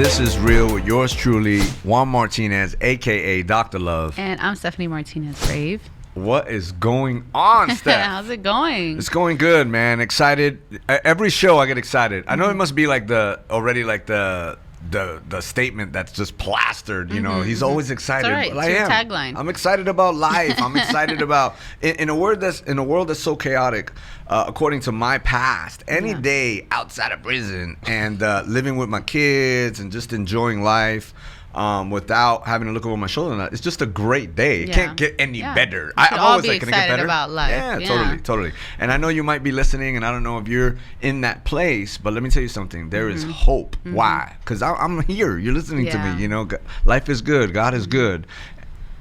This is Real with yours truly, Juan Martinez, a.k.a. Dr. Love. And I'm Stephanie Martinez-Rave. What is going on, Steph? How's it going? It's going good, man. Excited. Every show I get excited. I know it must be like the statement that's just plastered, you know. He's always excited. It's all right. But It's I your am. tagline. I'm excited about life. I'm excited about in a world that's so chaotic. According to my past, any day outside of prison and living with my kids and just enjoying life. Without having to look over my shoulder, it's just a great day. It can't get any better. I'm always like, can it get better? About life. Yeah, totally. And I know you might be listening, and I don't know if you're in that place, but let me tell you something. There is hope. Why? Because I'm here. You're listening to me. You know, life is good. God is good.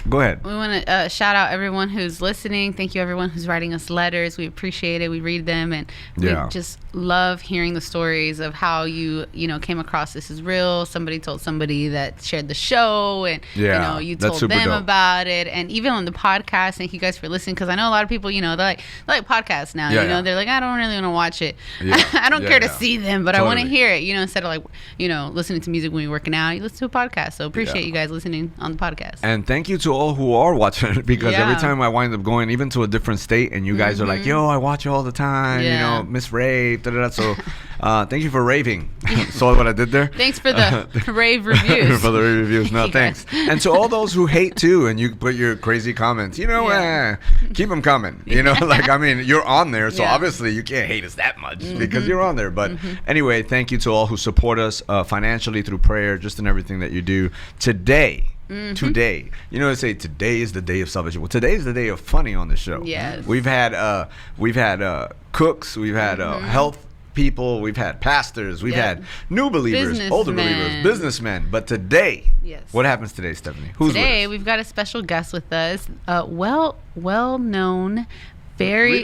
Go ahead. We want to shout out everyone who's listening. Thank you, everyone who's writing us letters. We appreciate it. We read them, and we just love hearing the stories of how you came across This Is Real. Somebody told somebody that shared the show, and you told them about it. And even on the podcast, thank you guys for listening, because I know a lot of people, they like podcasts now. They're like, I don't really want to watch it. I don't care to see them, but I want to hear it. Instead of listening to music when you're working out, you listen to a podcast. So appreciate you guys listening on the podcast. And thank you to all who are watching it, because every time I wind up going even to a different state and you guys are like, yo, I watch you all the time, Miss Rave, so thank you for raving. Saw what I did there? Thanks for the rave reviews. For the rave reviews. No, thanks. And to all those who hate too and you put your crazy comments, keep them coming. You're on there, so obviously you can't hate us that much because you're on there. But anyway, thank you to all who support us financially through prayer, just in everything that you do. Today, they say today is the day of salvation. Well, today is the day of funny on the show. Yes. We've had cooks, we've had health people, we've had pastors, we've had new believers, older believers, businessmen. But today, what happens today, Stephanie? Who's today? We've got a special guest with us, well-known. Very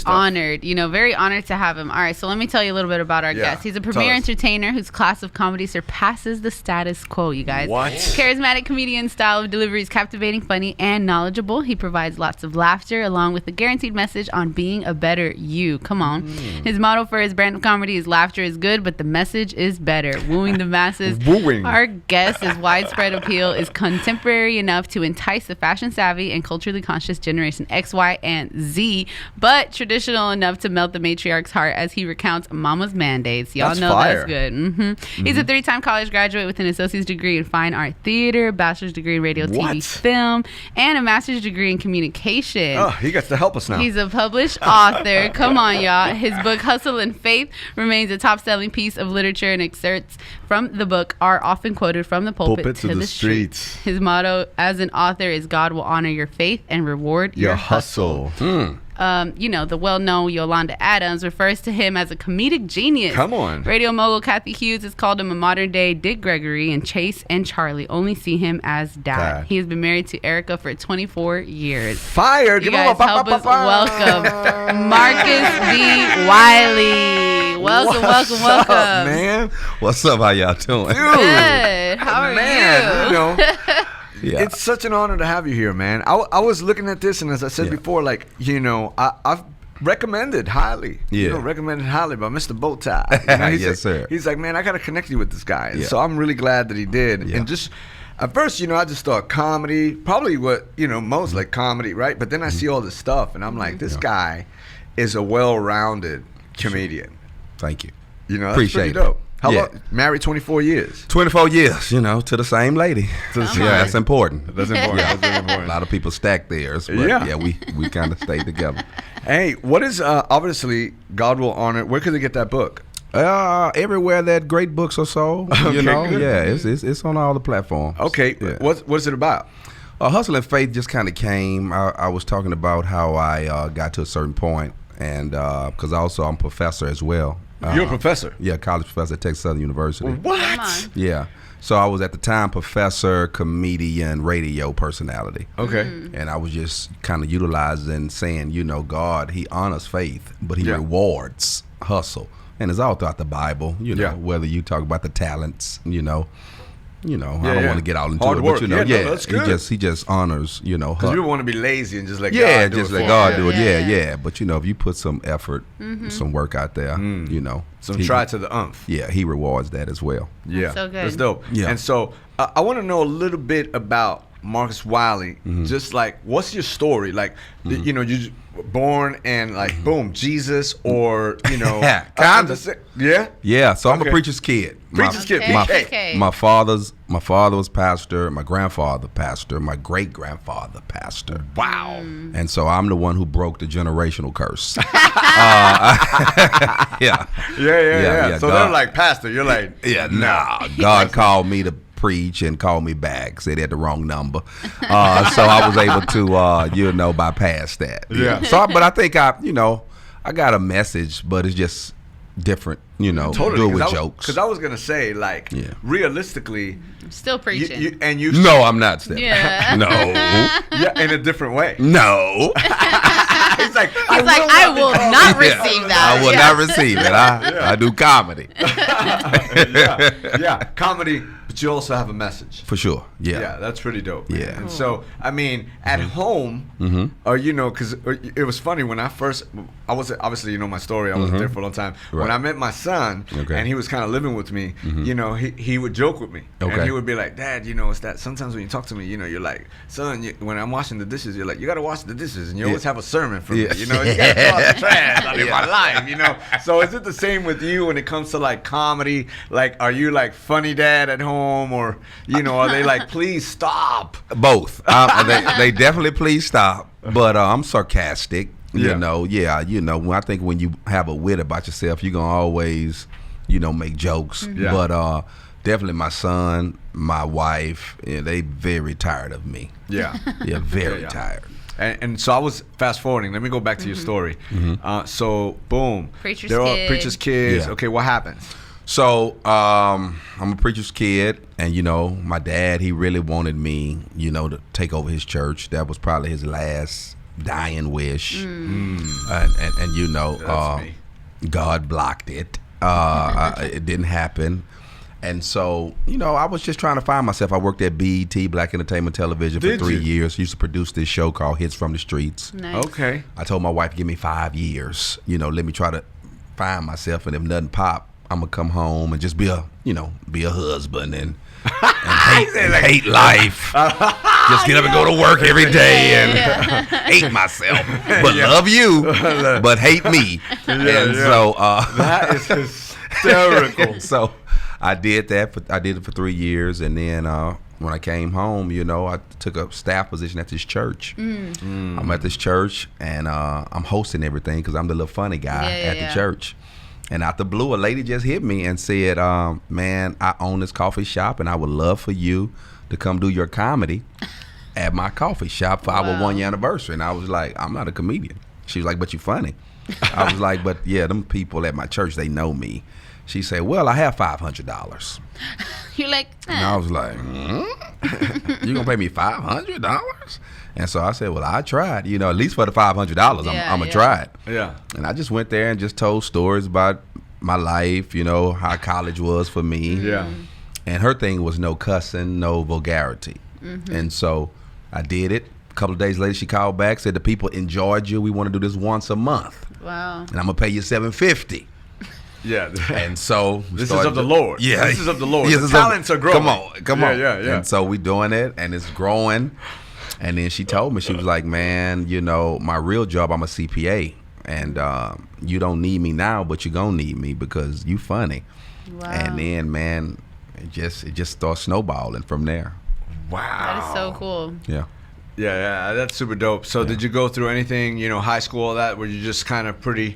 honored, very honored to have him. All right, so let me tell you a little bit about our guest. He's a premier entertainer whose class of comedy surpasses the status quo, you guys. What? Charismatic comedian style of delivery is captivating, funny, and knowledgeable. He provides lots of laughter along with a guaranteed message on being a better you. Come on. His motto for his brand of comedy is laughter is good, but the message is better. Wooing the masses. Our guest's widespread appeal is contemporary enough to entice the fashion-savvy and culturally conscious Generation X, Y, and Z, but traditional enough to melt the matriarch's heart as he recounts mama's mandates. Y'all know that's good. He's a 3-time college graduate with an associate's degree in fine art theater, bachelor's degree in radio, TV, film, and a master's degree in communication. Oh, he gets to help us now. He's a published author. Come on, y'all. His book, Hustle and Faith, remains a top-selling piece of literature, and excerpts from the book are often quoted from the pulpit to the streets. His motto as an author is, God will honor your faith and reward your hustle. The well-known Yolanda Adams refers to him as a comedic genius. Come on. Radio mogul Kathy Hughes has called him a modern-day Dick Gregory, and Chase and Charlie only see him as dad. He has been married to Erica for 24 years. Fire! You guys help us welcome Marcus B. Wiley. Welcome. What's up, man? What's up? How y'all doing? Dude. Good. How are you? It's such an honor to have you here, man. I was looking at this, and as I said before, I've recommended highly. Recommended highly by Mr. Bowtie. Yes, sir. He's like, man, I got to connect you with this guy. So I'm really glad that he did. And just at first, I just thought comedy, probably what, most like comedy, right? But then I see all this stuff, and I'm like, this guy is a well-rounded comedian. Thank you. That's Appreciate pretty dope. How long? Married 24 years. 24 years, to the same lady. That's important. That's important. A lot of people stack theirs, but we kind of stay together. Hey, what is obviously God will honor? Where could they get that book? Everywhere that great books are sold. It's on all the platforms. Okay, what's it about? Hustle and Faith just kind of came. I was talking about how I got to a certain point, and because also I'm a professor as well. You're a professor? Yeah, college professor at Texas Southern University. What? Yeah. So I was at the time professor, comedian, radio personality. Okay. And I was just kind of utilizing saying, God, he honors faith, but he rewards hustle. And it's all throughout the Bible, whether you talk about the talents, I don't want to get all into hard it, work. but No, that's good. he just honors, because people want to be lazy and just let God do just it let for God them. do it. Yeah. But if you put some effort, some work out there, some try to the umph. Yeah, he rewards that as well. Yeah, so good. That's dope. Yeah. And so I want to know a little bit about Marcus Wiley. Just like, what's your story? Like, you born and like, boom, Jesus, or Kinda. Yeah. So I'm a Okay. preacher's kid. Preacher's kid. Okay. My father was pastor. My grandfather pastor. My great grandfather pastor. Wow. And so I'm the one who broke the generational curse. Yeah. Yeah. So God. they're like, Pastor, you're like, Nah. God called me to preach and called me back. Said they had the wrong number. So I was able to, bypass that. Yeah. So, but I think I got a message, but it's just different. totally. Do it with jokes. Because I was gonna say, like, realistically, Still preaching. you No, I'm not still. Yeah. No. yeah, in a different way. No. He's like, I will not receive that. I will not receive it. I do comedy. yeah, comedy, but you also have a message. For sure. Yeah. That's pretty dope. Man. Yeah. And so, I mean, at home, or because it was funny when I was obviously my story. I wasn't there for a long time. Right. When I met my son, and he was kind of living with me, he would joke with me, and he would be like, "Dad, it's that sometimes when you talk to me, you're like, son, when I'm washing the dishes, you're like, you gotta wash the dishes, and you always have a sermon for me, you gotta throw out the trash out of my life, So is it the same with you when it comes to like comedy? Like, are you like funny dad at home, or are they like, please stop? Both. They definitely please stop. But I'm sarcastic. When I think when you have a wit about yourself, you're gonna always, make jokes. Yeah. But definitely my son, my wife, they very tired of me. Yeah. Yeah, very tired. And so I was fast forwarding. Let me go back to your story. So boom, Preacher's they're all kid. preacher's kids. Yeah. Okay, what happens? So I'm a preacher's kid, and my dad, he really wanted me, to take over his church. That was probably his last dying wish. And That's me. God blocked it. It didn't happen. And so, I was just trying to find myself. I worked at BET, Black Entertainment Television, for 3 years. Used to produce this show called Hits from the Streets. Nice. Okay. I told my wife, give me 5 years. Let me try to find myself. And if nothing pop, I'm going to come home and just be a husband and hate life. Just get up and go to work every day and hate myself. But love you, but hate me. So That is hysterical. So I did that. I did it for 3 years, and then when I came home, I took a staff position at this church. I'm at this church, and I'm hosting everything because I'm the little funny guy at the church. And out the blue, a lady just hit me and said, man, I own this coffee shop, and I would love for you to come do your comedy at my coffee shop for our 1 year anniversary. And I was like, I'm not a comedian. She was like, but you funny. I was like, but yeah, them people at my church, they know me. She said, well, I have $500. You're like, And I was like, you gonna pay me $500? And so I said, well, I tried, at least for the $500, I'm gonna try it. Yeah. And I just went there and just told stories about my life, how college was for me. Yeah. And her thing was no cussing, no vulgarity. And so I did it. A couple of days later, she called back, said the people enjoyed you. We want to do this once a month. wow. And I'm gonna pay you $750. Yeah. And so This is of the Lord. Yeah, This is of the Lord. Yes, The it's talents are growing. Come on. Yeah. And so we doing it, and it's growing. And then she told me, she was like, man, my real job, I'm a CPA, and you don't need me now, but you're gonna need me because you funny. Wow. And then, man, it just starts snowballing from there. Wow. That is so cool. Yeah. Yeah, that's super dope. So did you go through anything, high school, all that? Were you just kind of pretty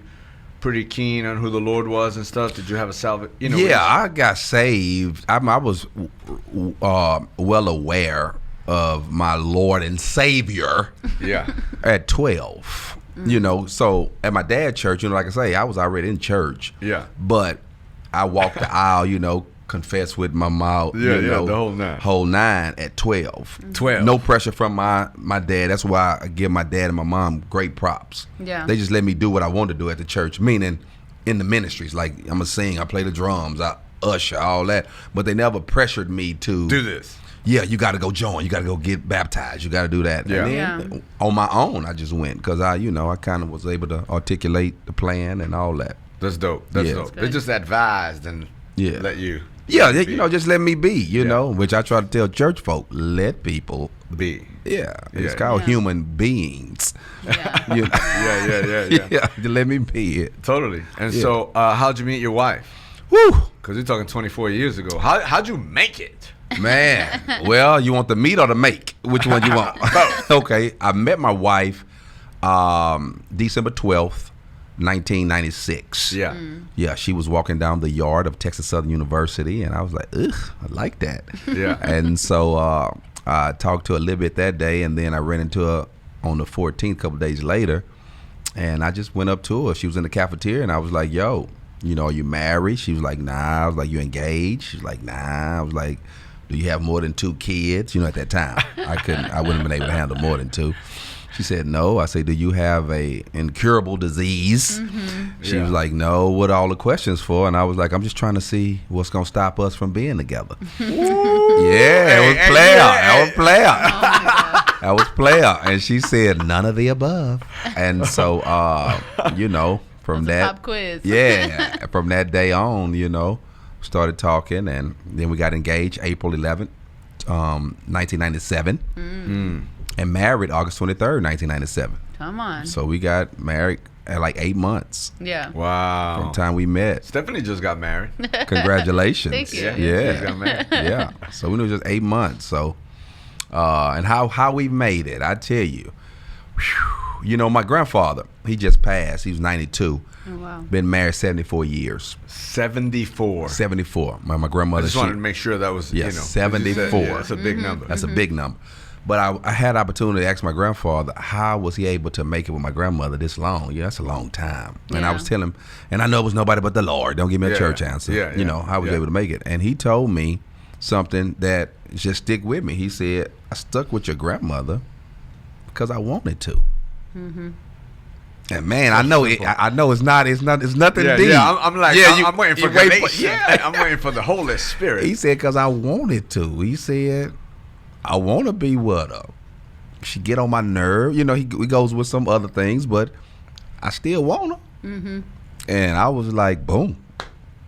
keen on who the Lord was and stuff? Did you have a salvation? Yeah, I got saved. I was well aware of my Lord and Savior. Yeah. At 12. So at my dad's church, like I say, I was already in church. Yeah. But I walked the aisle, confess with my mouth. The whole nine. Whole nine at 12. 12. No pressure from my dad. That's why I give my dad and my mom great props. Yeah. They just let me do what I wanted to do at the church, meaning in the ministries. Like, I'm going to sing, I play the drums, usher, all that. But they never pressured me to Do this. Yeah, you got to go join. You got to go get baptized. You got to do that. Yeah. And then on my own, I just went because I kind of was able to articulate the plan and all that. That's dope. That's dope. They just advised and let you. Yeah, just let me be, you know, which I try to tell church folk, let people be. Yeah, it's called human beings. Yeah. You know? Yeah. Just let me be it. Totally. And so, how'd you meet your wife? Woo! Because you're talking 24 years ago. How'd you make it? Man, well, you want the meat or the make? Which one you want? Okay, I met my wife December 12th, 1996. Yeah. Yeah, she was walking down the yard of Texas Southern University, and I was like, ugh, I like that. Yeah. And so I talked to her a little bit that day, and then I ran into her on the 14th, a couple days later, and I just went up to her. She was in the cafeteria, and I was like, yo, are you married? She was like, nah. I was like, you engaged? She was like, nah. I was like, do you have more than 2 kids? At that time, I wouldn't have been able to handle more than 2. She said, no. I said, do you have a incurable disease? Mm-hmm. She was like, no. What are all the questions for? And I was like, I'm just trying to see what's going to stop us from being together. It was player. That was player. And she said, none of the above. And so, from that pop quiz. From that day on, started talking, and then we got engaged April 11th, 1997. And married August 23rd, 1997. Come on. So we got married at like 8 months. Yeah. Wow. From the time we met. Stephanie just got married. Congratulations. Thank you. Yeah. She got married. Yeah. So we knew just 8 months. So, and how we made it, I tell you. Whew, my grandfather, he just passed. He was 92. Oh, wow. Been married 74 years. 74. 74. My grandmother. I just wanted to make sure that was, 74. That's a big number. That's a big number. But I had opportunity to ask my grandfather, how was he able to make it with my grandmother this long? That's a long time. And I was telling him, and I know it was nobody but the Lord. Don't give me a church answer. How was he able to make it? And he told me something that just stick with me. He said, I stuck with your grandmother because I wanted to. Mm-hmm. And man, I know it's nothing deep. Yeah, I'm like, I'm waiting for Galatians. I'm waiting for the Holy Spirit. He said, because I wanted to. He said, I want to be with her. She get on my nerve. He goes with some other things, but I still want her. Mm-hmm. And I was like, boom.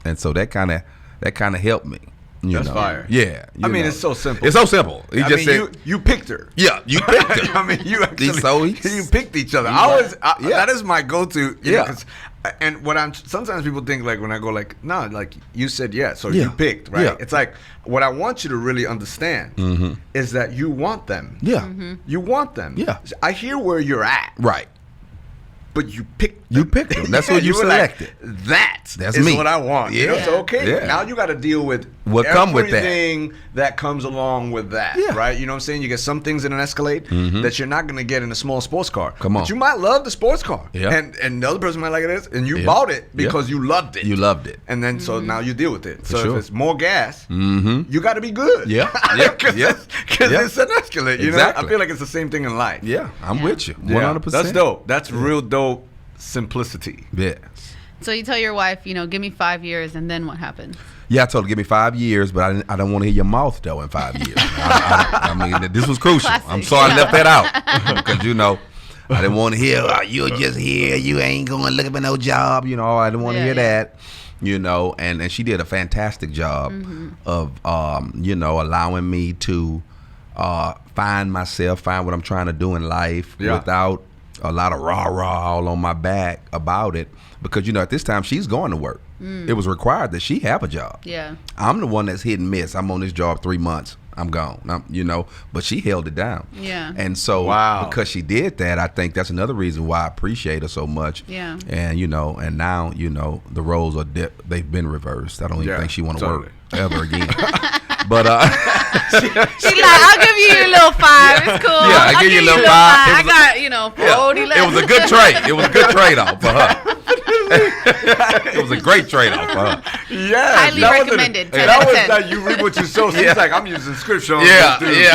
And so that kind of helped me. That's fire. Yeah. It's so simple. It's so simple. He just said, you picked her. Yeah, you picked her. You actually you picked each other. That is my go-to. And sometimes people think like when I go like, no, like you said yes, so you picked, right? Yeah. It's like what I want you to really understand is that you want them. Yeah. Mm-hmm. You want them. Yeah. I hear where you're at. Right. But you picked them. You picked them. That's what you selected. Like, that's is me. what I want. Yeah. So okay. Yeah. Now you got to deal with what come with that. Everything that comes along with that. Yeah. Right. You know what I'm saying? You get some things in an Escalade that you're not going to get in a small sports car. Come on. But you might love the sports car. Yeah. And the other person might like it, and you bought it because you loved it. You loved it. And then so now you deal with it. For so sure. if it's more gas, you got to be good. Yeah. Because it's an Escalade. You know. I feel like it's the same thing in life. Yeah. I'm with you. 100%. That's dope. That's real dope. Simplicity. Yes. So you tell your wife, give me 5 years, and then what happens? Yeah, I told her, give me 5 years, but I don't want to hear your mouth, though, in 5 years. I mean, this was crucial. Classic. I'm sorry I left that out. Because, I didn't want to hear, you're just here, you ain't going looking for no job. I didn't want to hear that. And she did a fantastic job of, allowing me to find myself, find what I'm trying to do in life without a lot of rah-rah all on my back about it. Because, at this time, she's going to work. It was required that she have a job. Yeah. I'm the one that's hit and miss. I'm on this job 3 months. I'm gone. But she held it down. Yeah. And so because she did that, I think that's another reason why I appreciate her so much. Yeah. And, and now, the roles are they've been reversed. I don't even think she want to work ever again. But she's like, I'll give you your little 5. It's cool. Yeah, I'll give you a little 5. I got, 40 left. It was a good trade. It was a good trade-off for her. It was a great trade-off for her. Yeah, highly recommended. That was like you reap what you sow. She's like, I'm using scripture on this dude.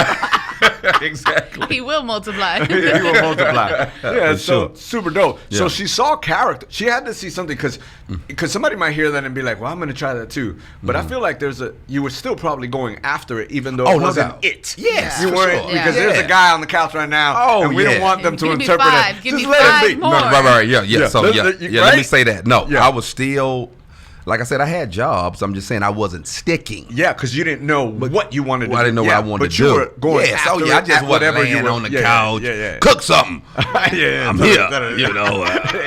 Exactly. He will multiply. He will multiply. Yeah, For so sure. super dope. So Yeah. she saw character. She had to see something because somebody might hear that and be like, "Well, I'm going to try that too." But I feel like you were still probably going after it, even though Oh, it no wasn't doubt. it. Yes, you for weren't sure. because Yeah. there's a guy on the couch right now, Oh, and we don't yeah. want them to Give me interpret five. it. Give me Just let it five be. more. No, right, yeah. Yeah. So Let let me me say that. No, Yeah. I was still, like I said, I had jobs. I'm just saying I wasn't sticking. Yeah, because you didn't know what you wanted to do. I didn't know what I wanted but to do. you were going yes, after oh yeah, I it just at wasn't whatever laying you were on the yeah, couch. Yeah. Cook something. Yeah, I'm so- here. You know,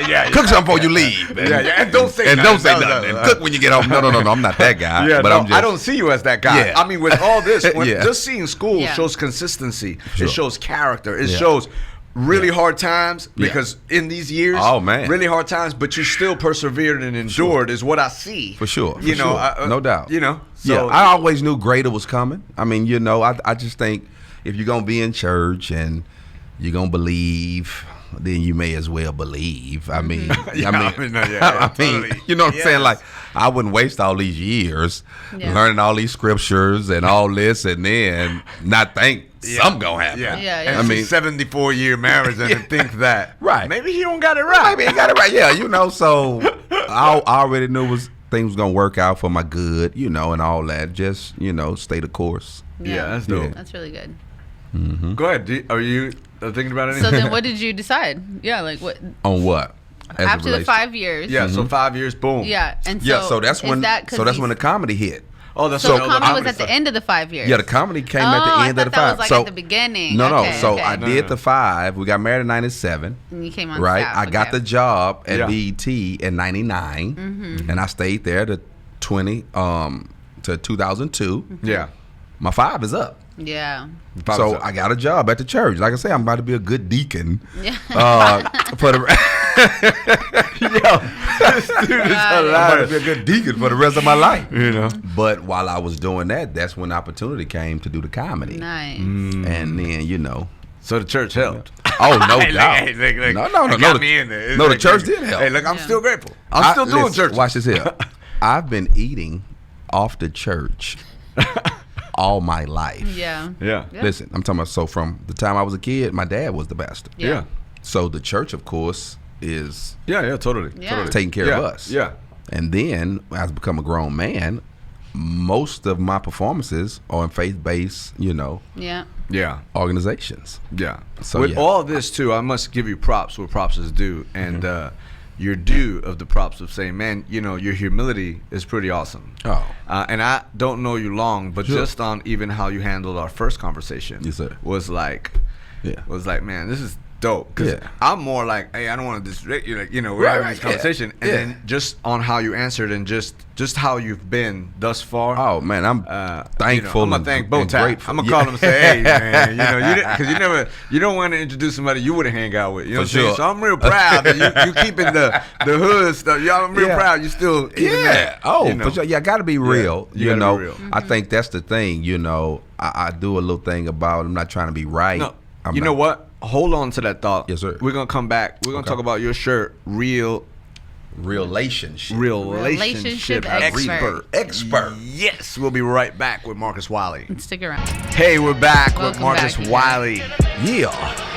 yeah. cook something before you leave. Yeah. And don't say and nothing. don't say No, nothing. no. Cook when you get home. No, I'm not that guy. Yeah, but no, I'm just, I don't see you as that guy. Yeah. I mean, with all this, Yeah. just seeing school Yeah. shows consistency. Sure. It shows character. It Yeah. shows really hard times because in these years, Oh, man. really hard times, but you still persevered and endured is what I see. For sure. You for know, sure. No doubt. You know, Yeah, so I always knew greater was coming. I mean, you know, I just think if you're gonna be in church and you're gonna believe, then you may as well believe. I mean, totally. you know what I'm saying? Yes. Like, I wouldn't waste all these years Yeah. learning all these scriptures and all this, and then not think something gonna happen. Yeah. Yeah. And I mean, 74-year marriage and to think that Right. maybe he don't got it right. Maybe I got it right. Yeah, you know. So I already knew things was gonna work out for my good, you know, and all that. Just stay the course. Yeah, that's dope. That's really good. Go ahead. Are you thinking about anything? So then, what did you decide? Yeah, like what On what? As it after the relates- 5 years? Yeah, so 5 years, boom. Yeah, and so Yeah, so that's is when that 'cause that's when he's- the comedy hit. Oh, that's So what the comedy was at stuff. the end of the 5 years. Yeah, the comedy came at the I end of the thought that 5. was like so at the beginning. no. Okay, So okay. I did the 5. We got married in '97. And you came on Right. staff, I got okay. the job at Yeah. BET in '99, Mm-hmm. and I stayed there to 2002. Yeah. My 5 is up. Yeah. So I got a job at the church. Like I say, I'm about to be a good deacon Yeah. for the. Dude, I'm about to be a good deacon for the rest of my life. You know. But while I was doing that, that's when the opportunity came to do the comedy. Nice. And then, So the church helped. oh, no Hey, doubt. look, No, it got me in there. It's no, the like, church look, did help. Hey, look, I'm Yeah. still grateful. I'm still doing Listen, church. Watch this here. I've been eating off the church all my life. Yeah. Yeah. Yeah. Listen, I'm talking about, so from the time I was a kid, my dad was the pastor. Yeah. Yeah. So the church, of course, is Yeah, totally. Yeah. Totally. taking care yeah. of us. Yeah. And then, as I become a grown man, most of my performances are in faith-based, Yeah. Yeah. organizations. Yeah. So, With yeah. all this too, I must give you props where props is due, and your due of the props of saying, man, your humility is pretty awesome. Oh. And I don't know you long, but Sure. just on even how you handled our first conversation, Yes, sir. was like, man, this is dope. Because Yeah. I'm more like, hey, I don't want to disrespect you. Like, we're Right, having right, this conversation, yeah. and Yeah. then just on how you answered and just how you've been thus far. Oh, man, I'm thankful. I'm gonna and- thank Bo and Tap. grateful. I'm gonna Yeah. call him and say, hey, man, because you don't want to introduce somebody you wouldn't hang out with. You know For what I'm saying? sure. So I'm real proud that you keeping the hood stuff. Yeah, I'm real Yeah. proud you still keeping that. Oh, for sure. Yeah, I got to be real. you You gotta know, be real. I think that's the thing. I do a little thing about. I'm not trying to be right. No, I'm you not- know what? Hold on to that thought. Yes, sir. We're gonna come back. We're gonna Okay. talk about your shirt, Relationship. relationship Expert. Expert. Yes, we'll be right back with Marcus Wiley. Stick around. Hey, we're back with Welcome Marcus back, you Wiley. Yeah.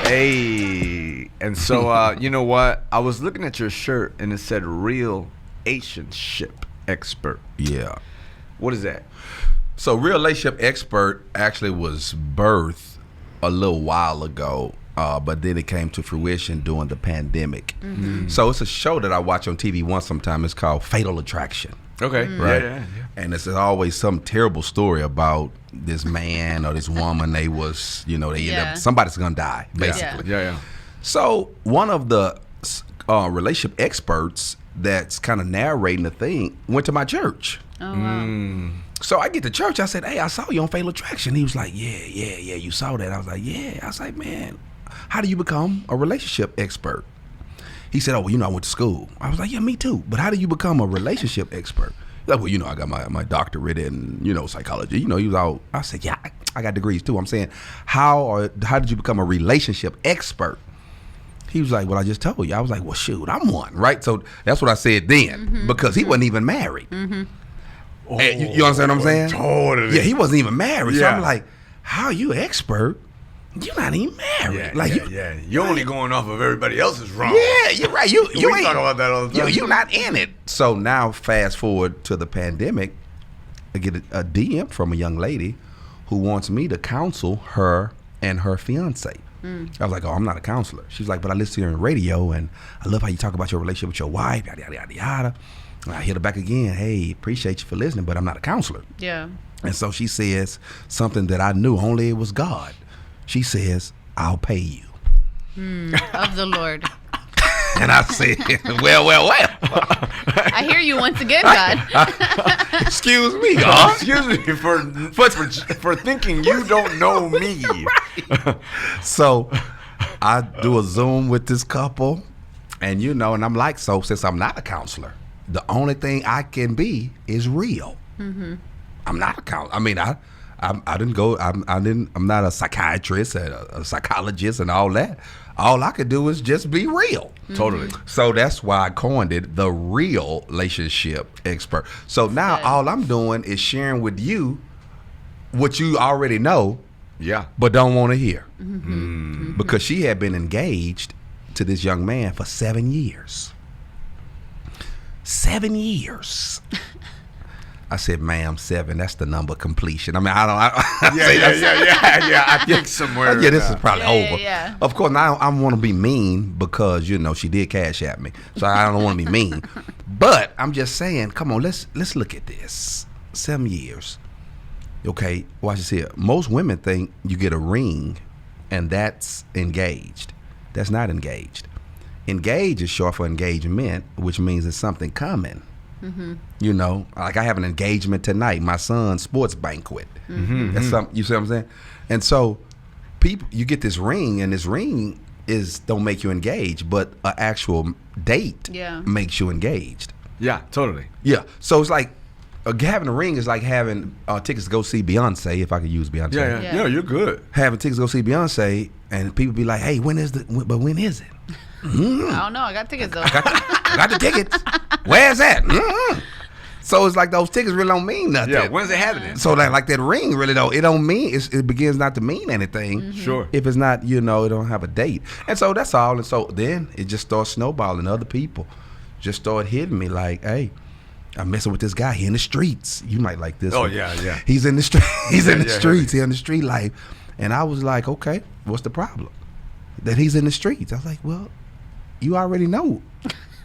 Hey, and so you know what? I was looking at your shirt and it said relationship expert. Yeah. What is that? So, relationship expert actually was birthed a little while ago, but then it came to fruition during the pandemic. So it's a show that I watch on TV once sometime. It's called Fatal Attraction. Okay, Right. Yeah. And it's always some terrible story about this man or this woman. They was, they end Yeah. up, somebody's gonna die, basically. Yeah. So one of the relationship experts that's kind of narrating the thing went to my church. Oh, wow. So I get to church. I said, hey, I saw you on Fatal Attraction. He was like, yeah, you saw that. I was like, yeah. I was like, man, how do you become a relationship expert? He said, oh, well, I went to school. I was like, yeah, me too. But how do you become a relationship expert? He's like, well, I got my doctorate in, psychology. He was all, I said, yeah, I got degrees too. I'm saying, how did you become a relationship expert? He was like, well, I just told you. I was like, well, shoot, I'm one, right? So that's what I said then, because he wasn't even married. And you understand what I'm saying? Totally. Yeah, he wasn't even married. So Yeah. I'm like, how are you an expert you're not even married. You're only going off of everybody else's wrong. Yeah, you're right. You we ain't talk about that all the time. You're not in it. So now, fast forward to the pandemic, I get a DM from a young lady who wants me to counsel her and her fiance. I was like, oh, I'm not a counselor. She's like, but I listen to you on the radio, and I love how you talk about your relationship with your wife, yada, yada, yada, yada. And I hit her back again, hey, appreciate you for listening, but I'm not a counselor. Yeah. And so she says something that I knew only it was God. She says, I'll pay you. Of the Lord. And I said, well. I hear you once again, God. Excuse me, God. Excuse me for thinking you don't know me. Right. So I do a Zoom with this couple, and and I'm like, so since I'm not a counselor, the only thing I can be is real. Mm-hmm. I'm not a counselor. I mean, I didn't go. I'm not a psychiatrist and a psychologist and all that. All I could do is just be real. Mm-hmm. Totally. So that's why I coined it the real relationship expert. So now all I'm doing is sharing with you what you already know, but don't want to hear. Mm-hmm. Because she had been engaged to this young man for 7 years. 7 years. I said, ma'am, 7, that's the number of completion. I mean, I think somewhere. Yeah, this is probably over. Yeah. Of course, now I want to be mean because, she did cash at me. So I don't want to be mean. But I'm just saying, come on, let's look at this. 7 years. Okay, watch this here. Most women think you get a ring and that's engaged. That's not engaged. Engaged is short for engagement, which means there's something coming. Mm-hmm. Like I have an engagement tonight, my son's sports banquet. Mm-hmm. That's something, you see what I'm saying? And so people, you get this ring, and this ring don't make you engaged, but an actual date makes you engaged. Yeah, totally. Yeah. So it's like having a ring is like having tickets to go see Beyonce, if I could use Beyonce. Yeah, you're good. Having tickets to go see Beyonce, and people be like, hey, when is it? Mm. I don't know. I got tickets though. I got the tickets. Where's that? Mm. So it's like those tickets really don't mean nothing. Yeah, when's it happening? So like that ring really it don't mean, it begins not to mean anything. Mm-hmm. Sure. If it's not, it don't have a date. And so that's all. And so then it just starts snowballing. Other people just start hitting me like, hey, I'm messing with this guy. He in the streets. You might like this. Oh, yeah. He's in the street. He's in the streets. He's in the street life. And I was like, okay, what's the problem? That he's in the streets. I was like, well, you already know.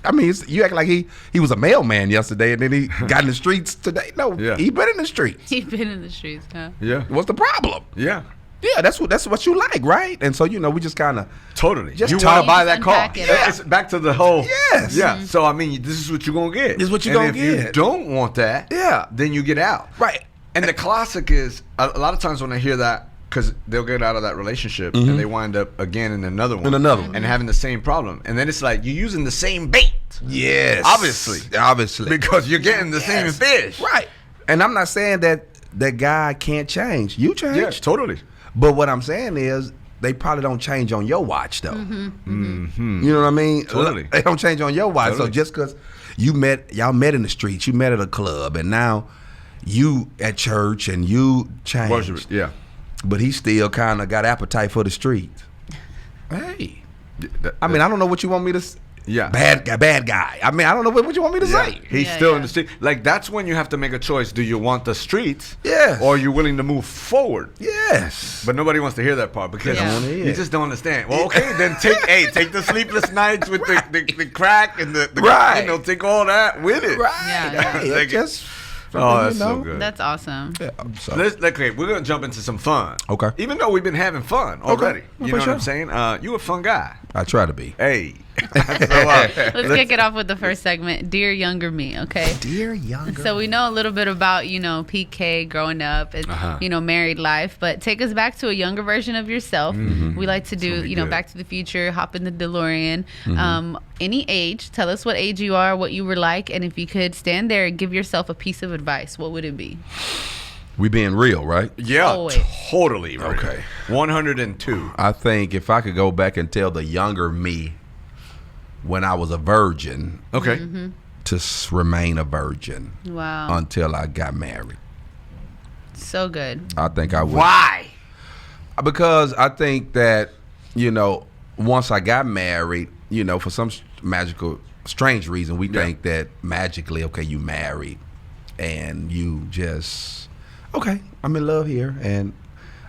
I mean, you act like he was a mailman yesterday and then he got in the streets today. No, he been in the streets. He been in the streets, huh? Yeah. What's the problem? Yeah. Yeah, that's what you like, right? And so, we just kind of... Totally. Just you want to buy that car. Yeah. It's back to the whole... Yes. Yeah. Mm-hmm. So, I mean, this is what you're going to get. This is what you're going to get. If you don't want that, then you get out. Right. And the classic is, a lot of times when I hear that, because they'll get out of that relationship and they wind up again in another one. And having the same problem. And then it's like, you're using the same bait. Yes. Obviously. Because you're getting the same fish. Right. And I'm not saying that guy can't change. You change. Yes, totally. But what I'm saying is, they probably don't change on your watch, though. Mm-hmm. Mm-hmm. You know what I mean? Totally. They don't change on your watch. Totally. So just because y'all met in the streets, you met at a club, and now you at church and you changed. Yeah. But he still kind of got appetite for the streets. Hey. I mean, I don't know what you want me to say. Yeah. Bad guy. I mean, I don't know what you want me to say. He's still in the street. Like, that's when you have to make a choice. Do you want the streets? Yes. Or are you willing to move forward? Yes. But nobody wants to hear that part because you just don't understand. Well, okay, then take the sleepless nights with the crack and the right. Take all that with it. Right. Yeah. Hey, just... that's so good. That's awesome. Yeah, okay, we're going to jump into some fun. Okay. Even though we've been having fun already. Okay. You know what I'm saying? You're a fun guy. I try to be. Hey. Let's kick it off with the first segment, Dear Younger Me, okay? Dear Younger So we know a little bit about, PK growing up and, married life, but take us back to a younger version of yourself. Mm-hmm. We like to do, Back to the Future, hop in the DeLorean. Mm-hmm. Any age, tell us what age you are, what you were like, and if you could stand there and give yourself a piece of advice, what would it be? We being real, right? Yeah, always. Totally real. Okay. 102. I think if I could go back and tell the younger me when I was a virgin, to remain a virgin until I got married. So good. I think I would. Why? Because I think that, once I got married, for some magical, strange reason, we think that magically, okay, you married and you just, okay, I'm in love here and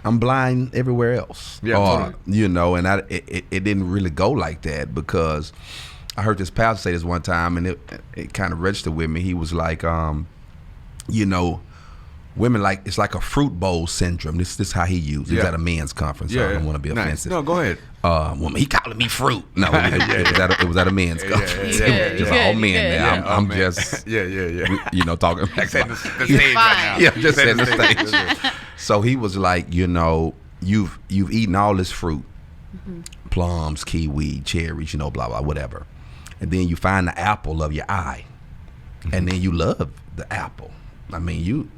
I'm blind everywhere else. Yeah, totally. And it didn't really go like that, because I heard this pastor say this one time, and it kind of registered with me. He was like, women like, it's like a fruit bowl syndrome. This is how he used it. He was at a men's conference. So I don't want to be offensive. No, go ahead. Woman, he calling me fruit. No, it was at a men's conference. Just all men now. I'm just talking back. Setting the stage right now. Yeah, just setting the stage. So he was like, you've eaten all this fruit, plums, kiwi, cherries, blah blah, whatever, and then you find the apple of your eye, and then you love the apple. I mean,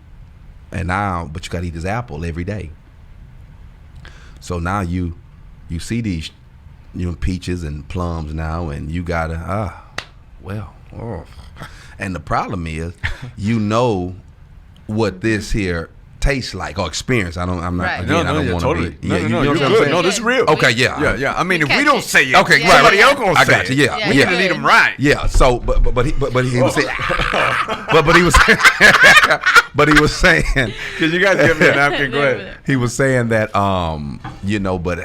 but you gotta eat this apple every day. So now you see these, peaches and plums now, and you gotta, and the problem is, what this here tastes like or experience. I'm not. Right. Again, I don't want to totally. be. No, you you're know what I'm good. saying? No, this is real. Okay, yeah. Yeah. I mean, if catch we don't it. say it, Okay, somebody else gonna I say got you. it. Yeah, We yeah. gotta lead them right. Yeah. So, but he was saying, but he was, but he was saying, Can you guys give me a napkin? Go ahead. he was saying that, but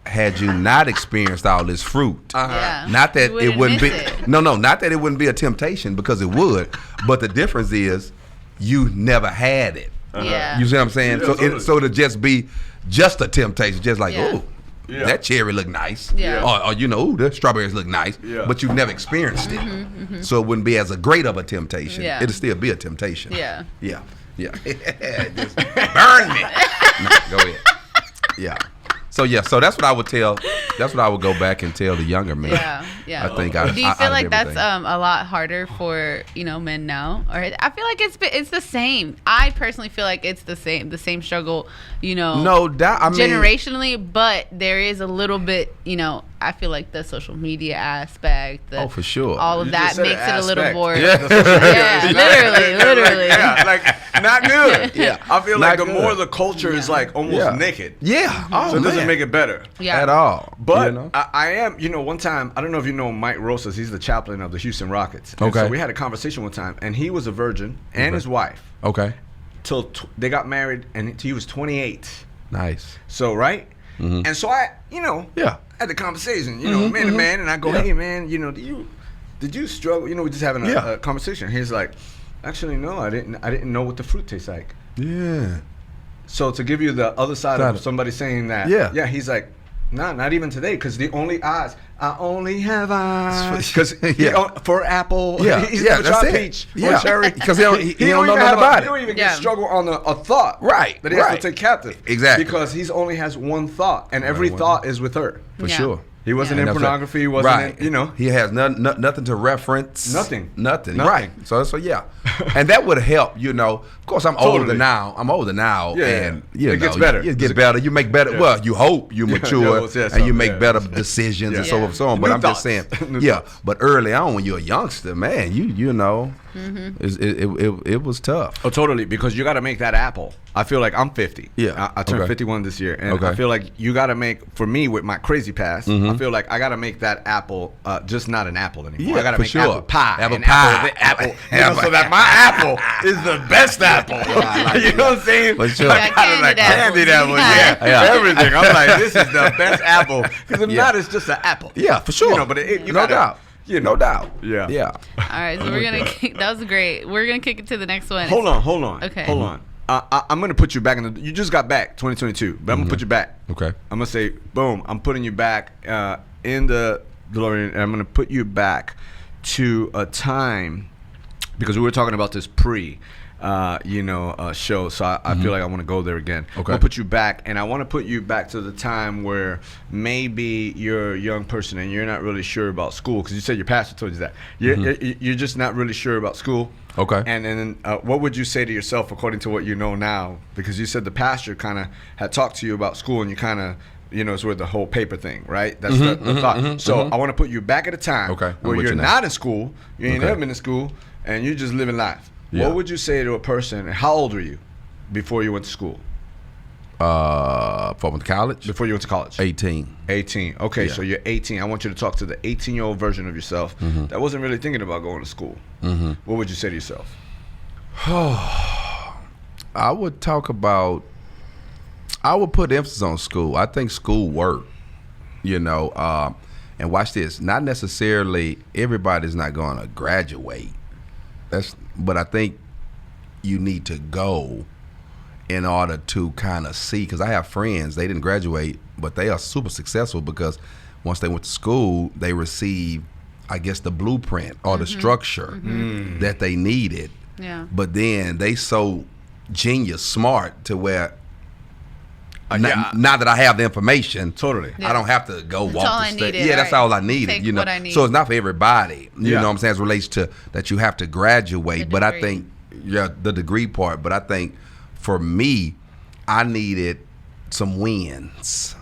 had you not experienced all this fruit, Yeah. not that You it wouldn't be, miss it. no, not that it wouldn't be a temptation, because it would, but the difference is you never had it. Yeah. You see what I'm saying? Yeah, So totally. so to just be just a temptation, just like, Yeah. that cherry look nice. Yeah. Or the strawberries look nice. Yeah. But you've never experienced it. So it wouldn't be as a great of a temptation. Yeah. It'll still be a temptation. Yeah. Yeah. Just burn me. No, go ahead. Yeah. So that's what I would tell. That's what I would go back and tell the younger men. Yeah. I think. Do you feel like that's everything. a lot harder for men now? Or I feel like it's the same. I personally feel like it's the same struggle. No doubt. I mean, generationally, but there is a little bit. I feel like the social media aspect. for sure. All of You that just said makes it a little aspect. more. Yeah. Literally. Yeah, like not good. Yeah. I feel like Not the good. more the culture is like almost Yeah. naked. Yeah. Oh, So it doesn't man. make it better. Yeah. At all. But You know? I am, one time, I don't know if you know Mike Rosas, he's the chaplain of the Houston Rockets. And Okay. So we had a conversation one time, and he was a virgin, and his wife, Okay. till they got married, and he was 28. Nice. So, right? And so I, Yeah. had the conversation, man to man, and I go, hey, man, did you struggle? We're just having a conversation. He's like, actually, no, I didn't know what the fruit tastes like. Yeah. So to give you the other side of somebody saying that, he's like, nah, not even today, because the only eyes, I only have eyes, because for apple, he's never that's tried it. peach Yeah. or cherry, Because he don't know even nothing about He it. don't even Yeah. get struggle on a thought, Right, that he has right. to take captive, Exactly. because he only has one thought, and every thought is with her. For Yeah. sure. He wasn't And in that's pornography. He wasn't right. in, He has nothing to reference. Nothing. Right. So yeah. And that would help, Of course, I'm older Totally. now. Yeah, and it gets better. You get better. You make better. Yeah. Well, you hope you mature and you make better decisions and so on and so on. But New I'm just saying, thoughts. New thoughts. But early on, when you're a youngster, man, it was tough. Oh, totally, because you got to make that apple. I feel like I'm 50. Yeah. I turned Okay. 51 this year, and Okay. I feel like you got to make, for me with my crazy past, I feel like I got to make that apple just not an apple anymore. Yeah, I got to for make sure. apple pie. Apple and pie. Apple, Apple. so that my apple is the best apple. You know what I'm saying? For sure. I gotta like Candied candied apples. apple. Yeah. Yeah. Everything. I'm like, this is the best apple. Because if not, it's just an apple. Yeah, for sure. But you no gotta, doubt. No doubt. Yeah. Yeah. All right, so we're gonna. That was great. We're gonna kick it to the next one. Hold on. Okay. Hold on. I'm gonna put you back in the. You just got back 2022, but I'm gonna put you back. Okay. I'm gonna say, boom. I'm putting you back in the DeLorean, and I'm gonna put you back to a time, because we were talking about this show. So I feel like I want to go there again. Okay. I'm gonna put you back, and I want to put you back to the time where maybe you're a young person and you're not really sure about school, because you said your pastor told you that. You're just not really sure about school. Okay. And then what would you say to yourself according to what you know now? Because you said the pastor kind of had talked to you about school, and you kind of, it's with the whole paper thing, right? That's the thought. So I want to put you back at a time Okay, I'm where with you're you now. not in school, you ain't Okay. never been in school, and you're just living life. Yeah. What would you say to a person, and how old were you before you went to school? From college? Before you went to college? 18. 18. Okay, Yeah. so you're 18. I want you to talk to the 18-year-old version of yourself that wasn't really thinking about going to school. What would you say to yourself? I would put emphasis on school. I think school work, and watch this. Not necessarily everybody's not going to graduate. But I think you need to go in order to kind of see, because I have friends, they didn't graduate, but they are super successful because once they went to school, they received, I guess, the blueprint or the structure that they needed. Yeah. But then they so genius smart to where now that I have the information, Totally. I don't have to go walk all the I steps. needed, Yeah, that's right. all I needed. Take what I need. So it's not for everybody. You Yeah. know what I'm saying? As it relates to that you have to graduate. But I degree. think the degree part. But I think for me, I needed some wins.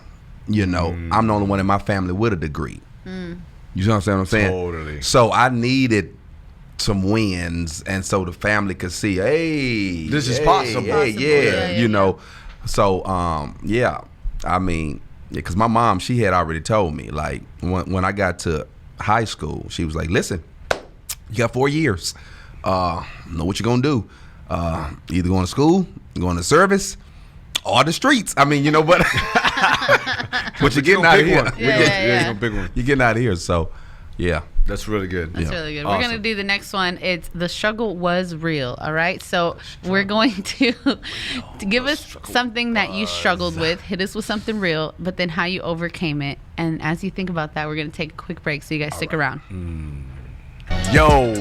I'm the only one in my family with a degree. You know what I'm saying? Totally. So I needed some wins, and so the family could see, hey, This is possible. Yeah. So, I mean, because my mom, she had already told me, like, when I got to high school, she was like, listen, you got 4 years. Know what you're going to do. Either going to school, going to service, or the streets. I mean, but but you're getting out of here. Yeah. Big one. You're getting out of here. So, yeah. That's really good. That's really good. Awesome. We're going to do the next one. It's the struggle was real. All right. So we're going to give us something that you struggled with. Hit us with something real, but then how you overcame it. And as you think about that, we're going to take a quick break. So you guys stick around. Yo.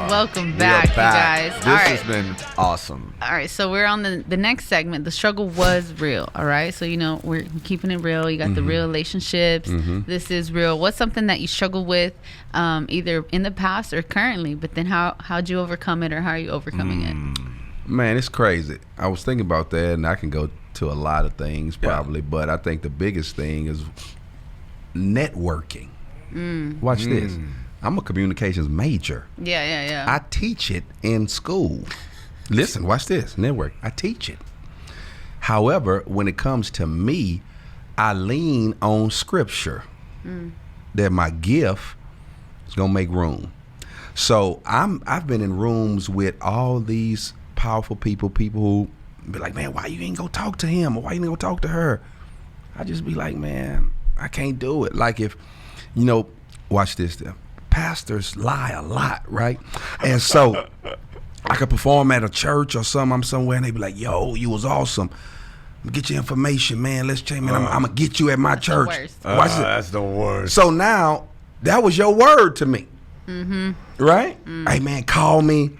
Welcome We back, are you guys. This All right. has been awesome. All right, so we're on the next segment. The struggle was real. All right, so we're keeping it real. You got the real relationships. This is real. What's something that you struggle with, either in the past or currently? But then how'd you overcome it, or how are you overcoming it? Man, it's crazy. I was thinking about that, and I can go to a lot of things probably, but I think the biggest thing is networking. Watch this. I'm a communications major. Yeah. I teach it in school. Listen, watch this. Network. I teach it. However, when it comes to me, I lean on scripture. That my gift is gonna make room. So I've been in rooms with all these powerful people who be like, man, why you ain't go talk to him, or why you ain't go talk to her? I just be like, man, I can't do it. Like, if watch this. Pastors lie a lot, right? And so I could perform at a church or something. I'm somewhere, and they be like, yo, you was awesome. Get your information, man. Let's change, man. I'm gonna get you at my church. Worst. Watch this. That's the worst. So now that was your word to me, right? Hey, man, call me,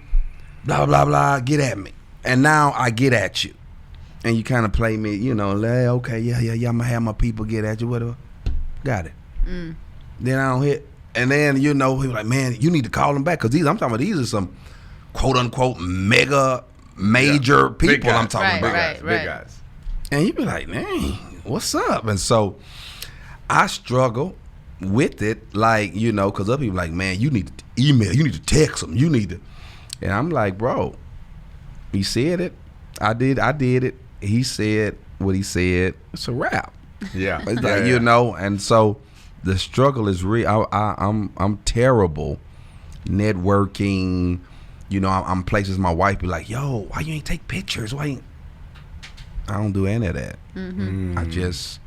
blah blah blah. Get at me, and now I get at you, and you kind of play me, like, okay, yeah. I'm gonna have my people get at you, whatever. Got it. Then I don't hit, and then he was like, man, you need to call them back, because I'm talking about these are some quote unquote major people. I'm talking about. Big guys. And you be like, man, what's up? And so I struggle with it, like, because other people like, man, you need to email, you need to text them, you need to. And I'm like, bro, he said it. I did it. He said what he said. It's a wrap. Yeah. It's like, and so the struggle is real. I'm terrible networking. I'm places my wife be like, yo, why you ain't take pictures? I don't do any of that. I just,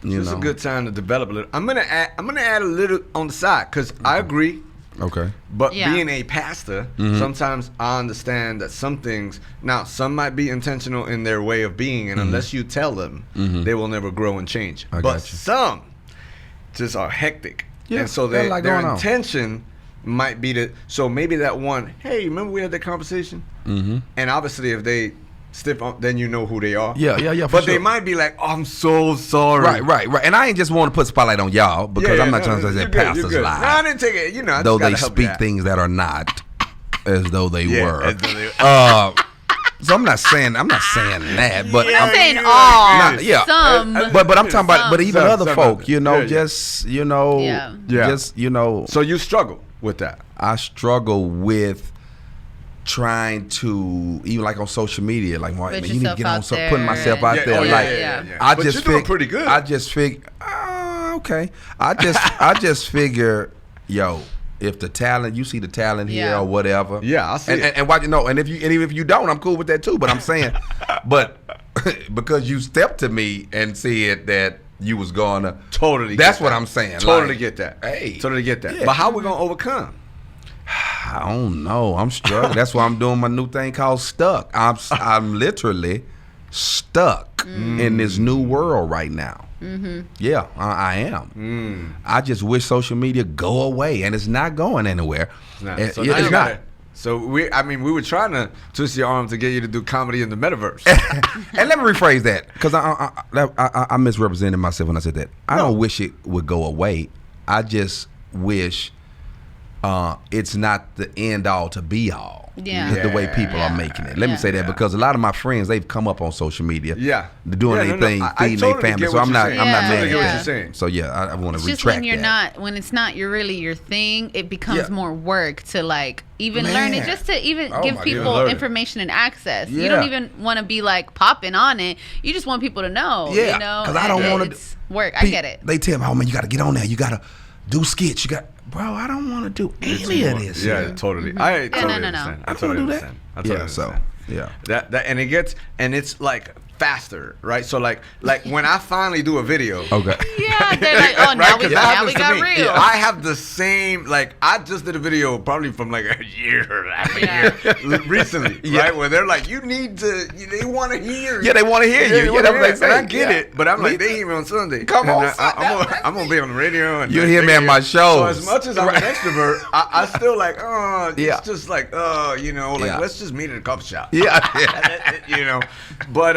It's a good time to develop a little. I'm gonna add a little on the side, because I agree. Okay. But Yeah. being a pastor, sometimes I understand that some things, now some might be intentional in their way of being, and unless you tell them, they will never grow and change. I But got you. some just are hectic. Yeah, And so got a lot their going on. intention might be to, so maybe that one, hey, remember we had that conversation? And obviously if they stiff on, then you know who they are. Yeah, for But sure. they might be like, oh, I'm so sorry. Right. And I ain't just want to put spotlight on y'all, because I'm not trying to say that pastors No, I lie. didn't take it. I Though just they gotta help you speak out. things that are not as though they were. as though they- So I'm not saying that, but I'm I'm saying yeah, all. Nah, yeah. Some. but I'm talking about, but even Some other out folk, there. Yeah. just Yeah. just So you struggle with that. I struggle with trying to, even like on social media, like, man, you need to yourself get on out some, there putting myself out Yeah, there. oh, yeah, Like, yeah. I But just you're doing pretty good. I just figure, okay. I just figure, yo, if the talent, you see the talent here Yeah. or whatever. Yeah, I see it. And why, and even if you don't, I'm cool with that too. But I'm saying, but because you stepped to me and said that you was gonna Totally. That's get what that. I'm saying. Totally Like, get that. hey. Totally get that. Yeah. But how we gonna overcome? I don't know. I'm struggling. That's why I'm doing my new thing called Stuck. I'm literally stuck in this new world right now. Yeah, I am. I just wish social media go away, and it's not going anywhere. Nah, It's so now you not. gotta- So we were trying to twist your arm to get you to do comedy in the metaverse. And let me rephrase that, because I misrepresented myself when I said that. I don't wish it would go away. I just wish it's not the end all to be all. Yeah. The way people are making it. Let me say that, because a lot of my friends, they've come up on social media. Yeah. They're doing Yeah, anything, I feeding totally their family. get So what I'm you're not saying. I'm not Yeah, mad I at get what that. you're saying. So yeah, I want to It's just retract when you're that. not, when it's not really your thing, it becomes Yeah. more work to like even Man. learn it, just to even Oh give my people goodness. information and access. You Yeah. don't even want to be like popping on it. You just want people to know. Yeah, you know, 'cause I don't And wanna it's work. I get it. They tell me, oh man, you got to get on there. You got to do skits. You got, bro. I don't want to do any of this. Yeah, totally. I totally no. understand. I I don't totally wanna do that. understand. I totally Yeah, so understand. yeah. That and it's like faster, right? So like when I finally do a video. Okay. Yeah, they're like, oh, now Right? we 'Cause that now we happens to got me. real. I have the same, like, I just did a video probably from like a year recently, right? Where they're like, you need to, they want to hear. Yeah, they want to hear you. they Yeah, wanna that's hear what it. they say. And I get Yeah. it, but I'm like, Me they too. hear me on Sunday. Come on, And I'm gonna be on the radio. And You like, hear they me at can my So shows. as much as I'm an extrovert, I still like, Yeah. it's just like, you know, like, Yeah. let's just meet at a coffee shop. Yeah. You know, but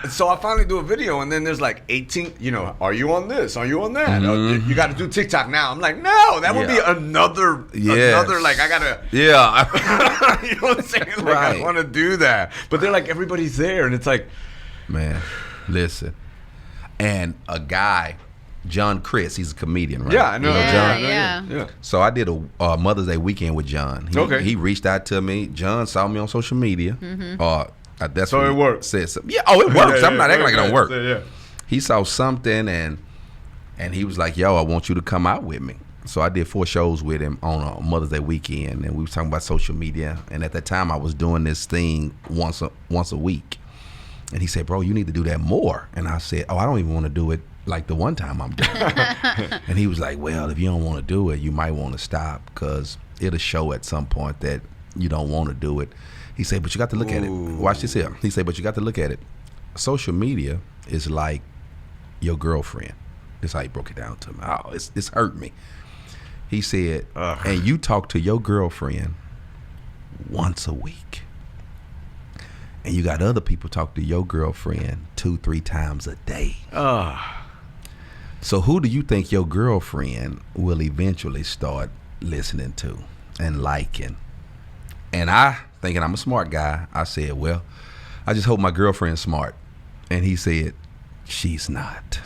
so I finally do a video, and then there's like 18, you know, are you on this? Are you on that? You got to do TikTok now. I'm like, no, that would be Yeah. another, Yes. like, I gotta, Yeah. you know what I'm saying? Like, I Right. want to do that, but they're like, everybody's there, and it's like, Man, listen. And a guy, John Chris, he's a comedian, right? yeah, I know, You know Yeah, John? yeah. yeah. So I did a Mother's Day weekend with John. Okay. He reached out to me. John saw me on social media. That's So what it he works. Said something. Yeah. Oh, it works. I'm not acting like it don't work. Yeah. He saw something and he was like, "Yo, I want you to come out with me." So I did 4 shows with him on a Mother's Day weekend, and we were talking about social media. And at that time, I was doing this thing once a week. And he said, "Bro, you need to do that more." And I said, "Oh, I don't even want to do it like the one time I'm doing it." And he was like, "Well, if you don't want to do it, you might want to stop, because it'll show at some point that you don't want to do it." He said, "But you got to look at it. Watch this here." He said, "But you got to look at it. Social media is like your girlfriend." This is how he broke it down to me. Oh, it's hurt me. He said, and you talk to your girlfriend once a week. And you got other people talk to your girlfriend 2-3 times a day. So who do you think your girlfriend will eventually start listening to and liking? And I, thinking I'm a smart guy, I said, well, I just hope my girlfriend's smart. And he said, she's not.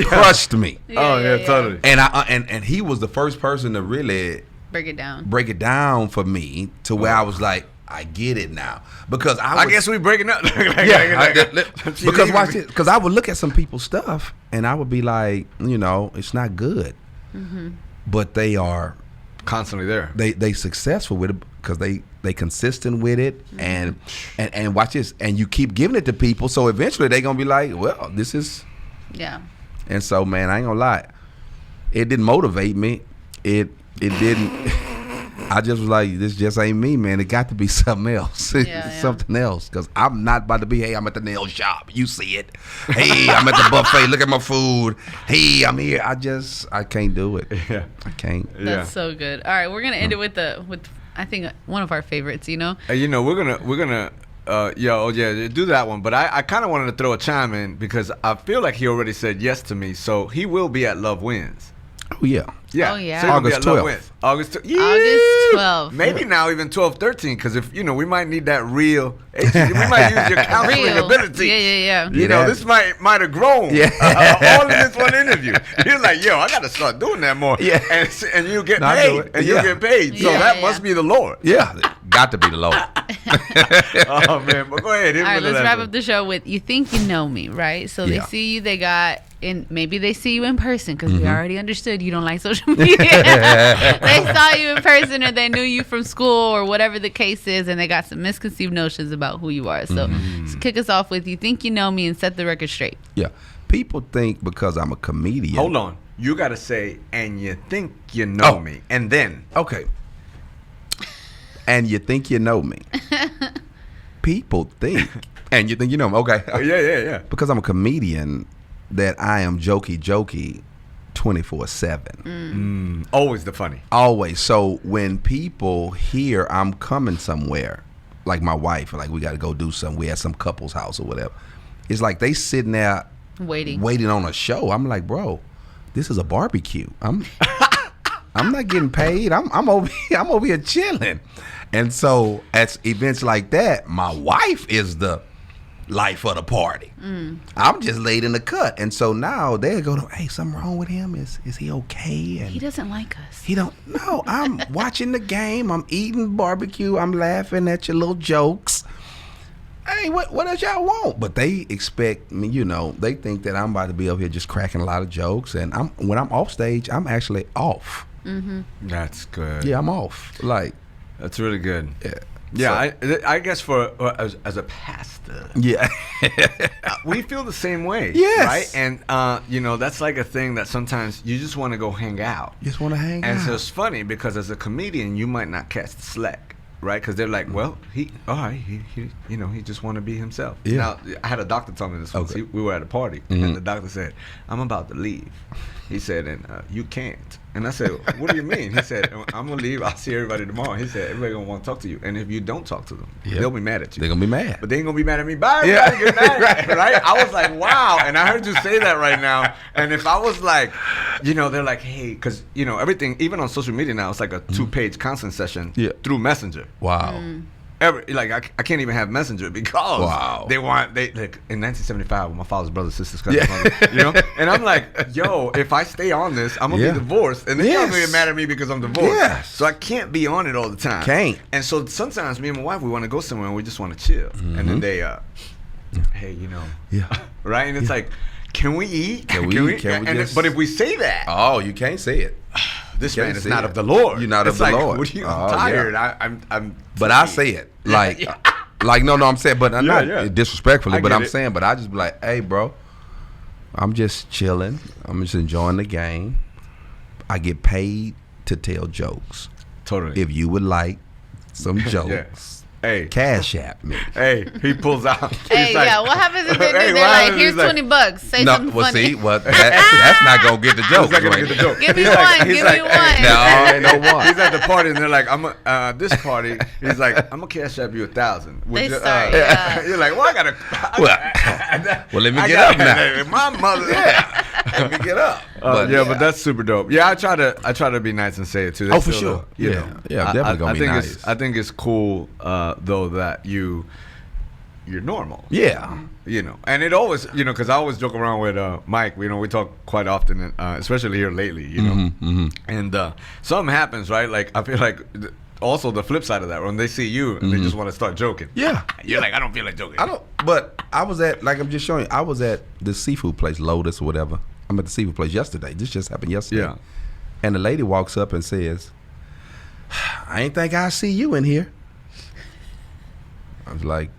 Crushed me. Totally. And and he was the first person to really Break it down. for me to where I was like, I get it now. Because I guess we breaking up. Because watch this. Because I would look at some people's stuff and I would be like, you know, it's not good. But they are constantly there. they successful with it because they consistent with it, and watch this, and you keep giving it to people, so eventually they gonna be like, well, this is. Yeah. And so, man, I ain't gonna lie, it didn't motivate me. It didn't. I just was like, this just ain't me, man. It got to be something else. Something else. Because I'm not about to be, hey, I'm at the nail shop. You see it. Hey, I'm at the buffet. Look at my food. Hey, I'm here. I can't do it. Yeah. I can't. That's so good. All right, we're gonna end it with I think one of our favorites. You know. You know, we're gonna do that one. But I kind of wanted to throw a chime in because I feel like he already said yes to me. So he will be at Love Wins. Oh yeah. Yeah. Oh, yeah. So you're gonna be August at low 12th. winds. August August 12th. Maybe now even 12, 13, because if we might need that real. We might use your counseling Real. ability. Yeah. You know, Yeah. this might have grown. Yeah. All in this one interview. You're like, yo, I gotta start doing that more. Yeah. And you get No, I do paid. it. And you Yeah. get paid. So Yeah, that yeah. must be the Lord. Yeah, got to be the Lord. Oh man, but go ahead. All right, let's wrap up the show with you think you know me, right? So they Yeah. see you, maybe they see you in person because Mm-hmm. we already understood you don't like social media. They saw you in person or they knew you from school or whatever the case is, and they got some misconceived notions about who you are. So just kick us off with you think you know me and set the record straight. Yeah, people think because I'm a comedian. Hold on. You gotta say, and you think you know me, and then Okay. And you think you know me. People think, and you think you know me. Okay. yeah. Because I'm a comedian, that I am jokey 24/7. Always the funny. Always. So when people hear I'm coming somewhere, like my wife, like we got to go do something, we at some couple's house or whatever, it's like they sitting there waiting on a show. I'm like, bro, this is a barbecue. I'm not getting paid. I'm over here chilling. And so at events like that, my wife is the life of the party. I'm just late in the cut. And so now they go to, hey, something wrong with him? Is he okay? And He doesn't like us. he don't know. I'm watching the game. I'm eating barbecue. I'm laughing at your little jokes. Hey, what else y'all want? But they expect me, they think that I'm about to be up here just cracking a lot of jokes. And when I'm off stage, I'm actually off. That's good. Yeah, I'm off. Like, That's really good. yeah. Yeah, I guess as a pastor, Yeah. we feel the same way. Yes. Right? And, that's like a thing that sometimes you just want to go hang out. Just want to hang And out. so it's funny because as a comedian, you might not catch the slack, right? Because they're like, well, he just want to be himself. Yeah. Now, I had a doctor tell me this once. Okay. We were at a party, and the doctor said, I'm about to leave. He said, and you can't. And I said, what do you mean? He said, I'm going to leave. I'll see everybody tomorrow. He said, everybody going to want to talk to you. And if you don't talk to them, they'll be mad at you. They're going to be mad. But they ain't going to be mad at me. Bye, everybody. Good night. Right? I was like, wow. And I heard you say that right now. And if I was like, they're like, hey, because, everything, even on social media now, it's like a 2-page counseling session through Messenger. Wow. I can't even have Messenger because they like in 1975 when my father's brother, sisters, cousins, mother, and I'm like, yo, if I stay on this, I'm gonna be divorced, and they're gonna get mad at me because I'm divorced. Yes. So I can't be on it all the time. Can't. And so sometimes me and my wife, we want to go somewhere and we just want to chill, and then they, hey, right, and it's like, can we eat? Can we just... But if we say that, Oh, you can't say it. this You man can't is say not it. of the Lord. You're not It's of the like, Lord. What are you? Oh, I'm tired. yeah. I'm. But I say it. Like, no, I'm saying, but I'm not disrespectfully, I but get I'm it. saying, but I just be like, hey, bro, I'm just chilling. I'm just enjoying the game. I get paid to tell jokes. Totally. If you would like some jokes, Hey. cash app me. Hey, he pulls out. Hey, He's like, what happens if they're Hey, what like, happens? here's He's like, $20, say No, something well, funny. see, that's not gonna get the joke. He's not gonna get the joke. Give me He's one, like- give he's me like, one. No, ain't no one. He's at the party and they're like, this party. He's like, I'm gonna cash app you 1,000. They start, yeah. You're like, well, I gotta. Well, let me get up now. My mother. Let me get up. But that's super dope. Yeah, I try to be nice and say it too. Oh, for Still, sure. you Yeah. know, Yeah, I'm definitely gonna be think nice. I think it's cool though that you're normal. Yeah. And it always, because I always joke around with Mike. We talk quite often, especially here lately. And something happens, right? Like I feel like also the flip side of that, when they see you and they just want to start joking. Yeah. You're like, I don't feel like joking. I don't. But I was at, like I'm just showing you, I was at the seafood place, Lotus or whatever. I'm at the seafood place yesterday. This just happened yesterday. Yeah. And the lady walks up and says, I ain't think I'd see you in here. I was like,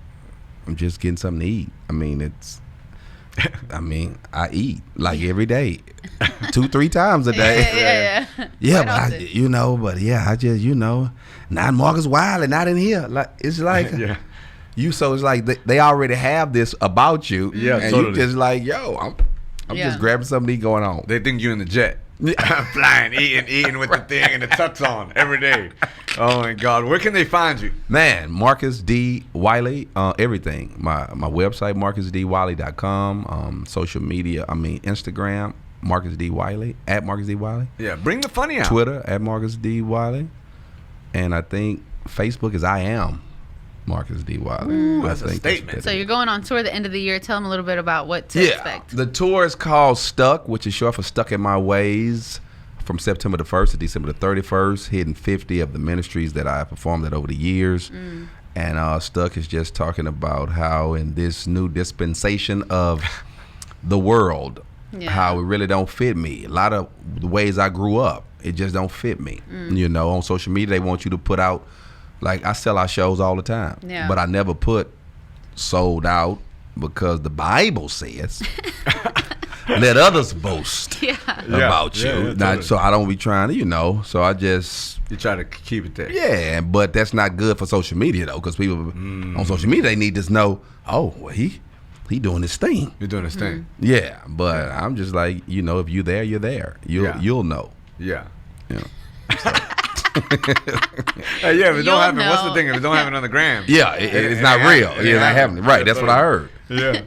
I'm just getting something to eat. I eat like every day, 2-3 times a day. Yeah, Quite but often. I just, not Marcus Wiley, not in here. Like it's like Yeah. so it's like they already have this about you. Yeah, and totally. you just like, yo, I'm just grabbing something to eat going on. They think you in the jet. Flying, eating with the thing and the tux on every day. Oh my God, where can they find you? Man, Marcus D. Wiley, everything. My website, marcusdwiley.com. Social media, Instagram, Marcus D. Wiley, at Marcus D. Wiley. Yeah, bring the funny out. Twitter, at Marcus D. Wiley. And I think Facebook is I am Marcus D. Wiley. Ooh, that's a statement. So you're going on tour at the end of the year. Tell them a little bit about what to expect. The tour is called Stuck, which is short for Stuck in My Ways, from September the 1st to December the 31st, hitting 50 of the ministries that I performed at over the years. And Stuck is just talking about how in this new dispensation of the world, how it really don't fit me. A lot of the ways I grew up, it just don't fit me. You know, on social media, they want you to put out, like I sell out shows all the time, but I never put sold out because the Bible says, let others boast about you. Totally. So I don't be trying to, you know, so I just... You try to keep it there. Yeah, but that's not good for social media, though, because people on social media, they need to know, oh, well, he doing his thing. You're doing his thing. Yeah, but I'm just like, you know, if you're there, you're there. You'll know. Yeah. Yeah. If it don't happen, what's the thing? If it don't happen on the gram. Yeah, it's not real. It's not happening. Right, that's what I heard. Yeah.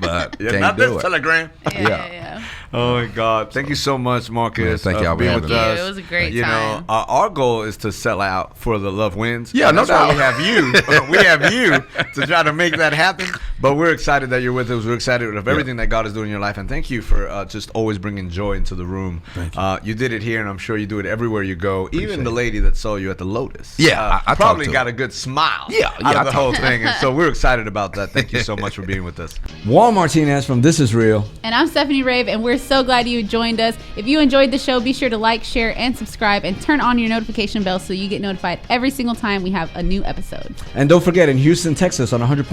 But Yeah, can't not do this it. Telegram. Yeah. Oh my God! Thank you so much, Marcus. Man, thank y'all for being having with me. us. It was a great You time. know, our goal is to sell out for the Love Wins. Yeah, And no that's why doubt. we have you. We have you to try to make that happen. But we're excited that you're with us. We're excited of everything that God is doing in your life, and thank you for just always bringing joy into the room. Thank you. You did it here, and I'm sure you do it everywhere you go. Even the lady that saw you at the Lotus. Yeah, I probably talked to got her. a good smile. Yeah, out I of the whole talked to her. thing, and so we're excited about that. Thank you so much for being with us. Juan Martinez from This Is Real. And I'm Stephanie Rave, and we're so glad you joined us. If you enjoyed the show, be sure to like, share, and subscribe, and turn on your notification bell so you get notified every single time we have a new episode. And don't forget, in Houston, Texas, on 100.7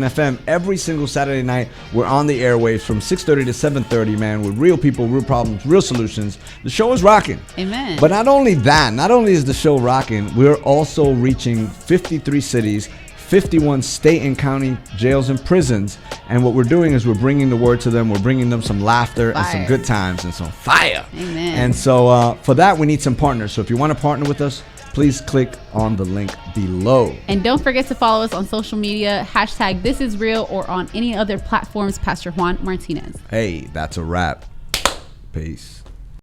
FM, every single Saturday night, we're on the airwaves from 6:30 to 7:30, man, with real people, real problems, real solutions. The show is rocking. Amen. But not only that, not only is the show rocking, we're also reaching 53 cities, 51 state and county jails and prisons. And what we're doing is we're bringing the word to them. We're bringing them some laughter and some Fire. good times and some fire. Amen. And so for that, we need some partners. So if you want to partner with us, please click on the link below. And don't forget to follow us on social media, hashtag This Is Real, or on any other platforms, Pastor Juan Martinez. Hey, that's a wrap. Peace.